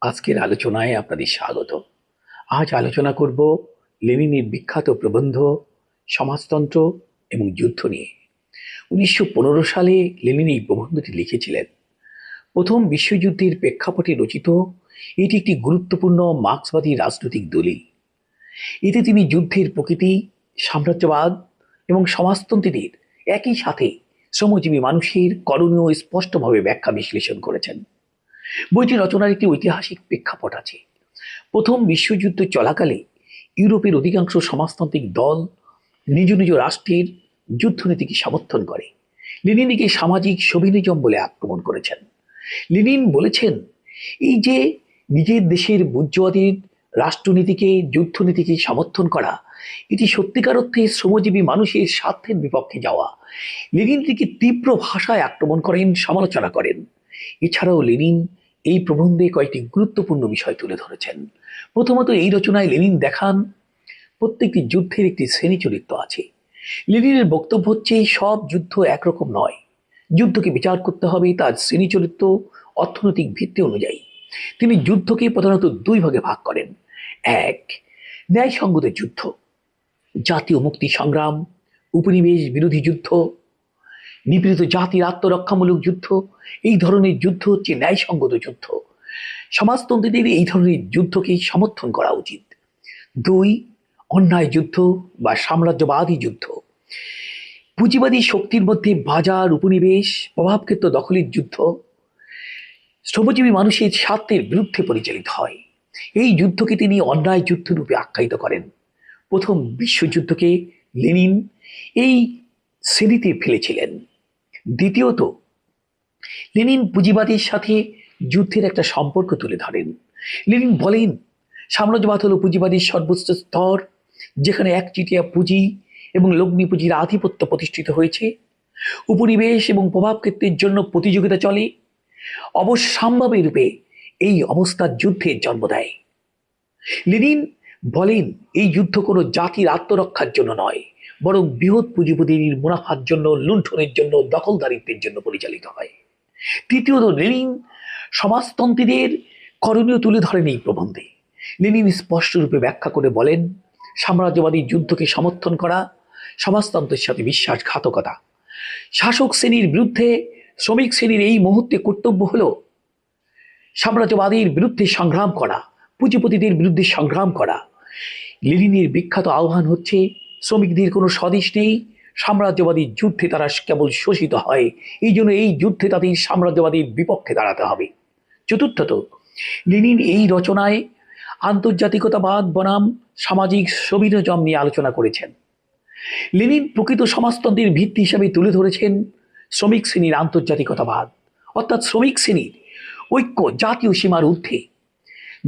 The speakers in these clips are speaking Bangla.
আজকের আলোচনায় আপনাদের স্বাগত। আজ আলোচনা করব লেনিনের বিখ্যাত প্রবন্ধ সমাজতন্ত্র এবং যুদ্ধ নিয়ে। 1915 সালে লেনিন এই প্রবন্ধটি লিখেছিলেন। প্রথম বিশ্বযুদ্ধের প্রেক্ষাপটে রচিত এটি একটি গুরুত্বপূর্ণ মার্ক্সবাদী রাজনৈতিক দলিল। এতে তিনি যুদ্ধের প্রকৃতি, সাম্রাজ্যবাদ এবং সমাজতন্ত্রীদের একই সাথে শ্রমজীবী মানুষের করণীয় স্পষ্টভাবে ব্যাখ্যা বিশ্লেষণ করেছেন। বইটি রচনার একটি ঐতিহাসিক প্রেক্ষাপট আছে। প্রথম বিশ্বযুদ্ধ চলাকালে ইউরোপের অধিকাংশ সমাজতান্ত্রিক দল নিজ নিজ রাষ্ট্রের যুদ্ধনীতিকে সমর্থন করে। লেনিন একে সামাজিক শোভিনিজম বলে আক্রমণ করেছেন। লেনিন বলেছেন, এই যে নিজের দেশের বুর্জোয়াদের রাষ্ট্রনীতিকে, যুদ্ধনীতিকে সমর্থন করা, এটি সত্যিকার অর্থে শ্রমজীবী মানুষের স্বার্থের বিপক্ষে যাওয়া। লেনিন থেকে তীব্র ভাষায় আক্রমণ করেন, সমালোচনা করেন। এছাড়াও লেনিন এই প্রবন্ধে কয়েকটি গুরুত্বপূর্ণ বিষয় তুলে ধরেছেন। প্রথমত, এই রচনায় লেনিন দেখান প্রত্যেকটি যুদ্ধের একটি শ্রেণী চরিত্র আছে। লেনিনের বক্তব্য হচ্ছে, সব যুদ্ধ একরকম নয়। যুদ্ধকে বিচার করতে হবে তার শ্রেণী চরিত্র, অর্থনৈতিক ভিত্তি অনুযায়ী। তিনি যুদ্ধকে প্রধানত দুই ভাগে ভাগ করেন। এক, ন্যায়সঙ্গত যুদ্ধ, জাতীয় মুক্তি সংগ্রাম, উপনিবেশ বিরোধী যুদ্ধ, নিপীড়িত জাতির আত্মরক্ষামূলক যুদ্ধ। এই ধরনের যুদ্ধ হচ্ছে ন্যায়সঙ্গত যুদ্ধ। সমাজতন্ত্রীদের এই ধরনের যুদ্ধকে সমর্থন করা উচিত। দুই, অন্যায় যুদ্ধ বা সাম্রাজ্যবাদী যুদ্ধ, পুঁজিবাদী শক্তির মধ্যে বাজার, উপনিবেশ, প্রভাবক্ষেত্র দখলের যুদ্ধ শ্রমজীবী মানুষের স্বার্থের বিরুদ্ধে পরিচালিত হয়। এই যুদ্ধকে তিনি অন্যায় যুদ্ধ রূপে আখ্যায়িত করেন। প্রথম বিশ্বযুদ্ধকে লেনিন এই শ্রেণীতে ফেলেছিলেন। দ্বিতীয়ত, লেনিন পুঁজিবাদের সাথে যুদ্ধের একটা সম্পর্ক তুলে ধরেন। লেনিন বলেন, সাম্রাজ্যবাদ হলো পুঁজিবাদের সর্বোচ্চ স্তর, যেখানে একচেটিয়া পুঁজি এবং লগ্নি পুঁজির আধিপত্য প্রতিষ্ঠিত হয়েছে। উপনিবেশ এবং প্রভাবক্ষেত্রের জন্য প্রতিযোগিতা চলে। অবশ্যম্ভাবী রূপে এই অবস্থার যুদ্ধের জন্ম দেয়। লেনিন বলেন, এই যুদ্ধ কোনো জাতির আত্মরক্ষার জন্য নয়, বরং বৃহৎ পুঁজিপতির মুনাফার জন্য, লুণ্ঠনের জন্য, দখলদারিত্বের জন্য পরিচালিত হয়। তৃতীয়ত, লেনিন সমাজতন্ত্রীদের করণীয় তুলে ধরেন এই প্রবন্ধে। লেনিন স্পষ্টরূপে ব্যাখ্যা করে বলেন, সাম্রাজ্যবাদী যুদ্ধকে সমর্থন করা সমাজতন্ত্রের সাথে বিশ্বাসঘাতকতা। শাসক শ্রেণীর বিরুদ্ধে শ্রমিক শ্রেণীর এই মুহূর্তে কর্তব্য হলো সাম্রাজ্যবাদীর বিরুদ্ধে সংগ্রাম করা, পুঁজিপতিদের বিরুদ্ধে সংগ্রাম করা। লেনিনের বিখ্যাত আহ্বান হচ্ছে, শ্রমিকদের কোনো স্বদেশ নেই, সাম্রাজ্যবাদী যুদ্ধে তারা কেবল শোষিত হয়। এই জন্য এই যুদ্ধে তাদের সাম্রাজ্যবাদীর বিপক্ষে দাঁড়াতে হবে। চতুর্থত, লেনিন এই রচনায় আন্তর্জাতিকতাবাদ বনাম সামাজিক শোভিনিজম নিয়ে আলোচনা করেছেন। লেনিন প্রকৃত সমাজতন্ত্রের ভিত্তি হিসাবে তুলে ধরেছেন শ্রমিক শ্রেণীর আন্তর্জাতিকতাবাদ, অর্থাৎ শ্রমিক শ্রেণীর ঐক্য জাতীয় সীমার ঊর্ধ্বে,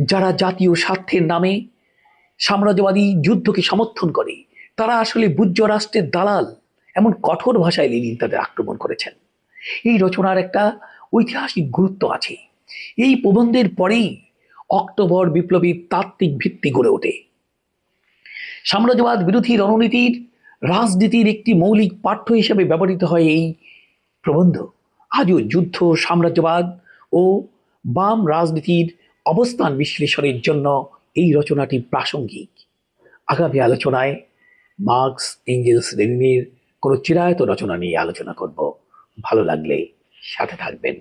যারা জাতীয় স্বার্থের নামে সাম্রাজ্যবাদী যুদ্ধকে সমর্থন করে, তারা আসলে বুর্জোয়া রাষ্ট্রের দালাল। এমন কঠোর ভাষায় লেনিন তাদের আক্রমণ করেছেন। এই রচনার একটা ঐতিহাসিক গুরুত্ব আছে। এই প্রবন্ধের পরেই অক্টোবর বিপ্লবীর তাত্ত্বিক ভিত্তি গড়ে ওঠে। সাম্রাজ্যবাদ বিরোধী রণনীতির রাজনীতির একটি মৌলিক পাঠ্য হিসেবে ব্যবহৃত হয় এই প্রবন্ধ। আজও যুদ্ধ, সাম্রাজ্যবাদ ও বাম রাজনীতির অবস্থান বিশ্লেষণের জন্য এই রচনাটি প্রাসঙ্গিক। আগামী আলোচনায় মার্কস, এঙ্গেলস, লেনিনের কোনো চিরায়ত রচনা নিয়ে আলোচনা করব। ভালো লাগলে সাথে থাকবেন।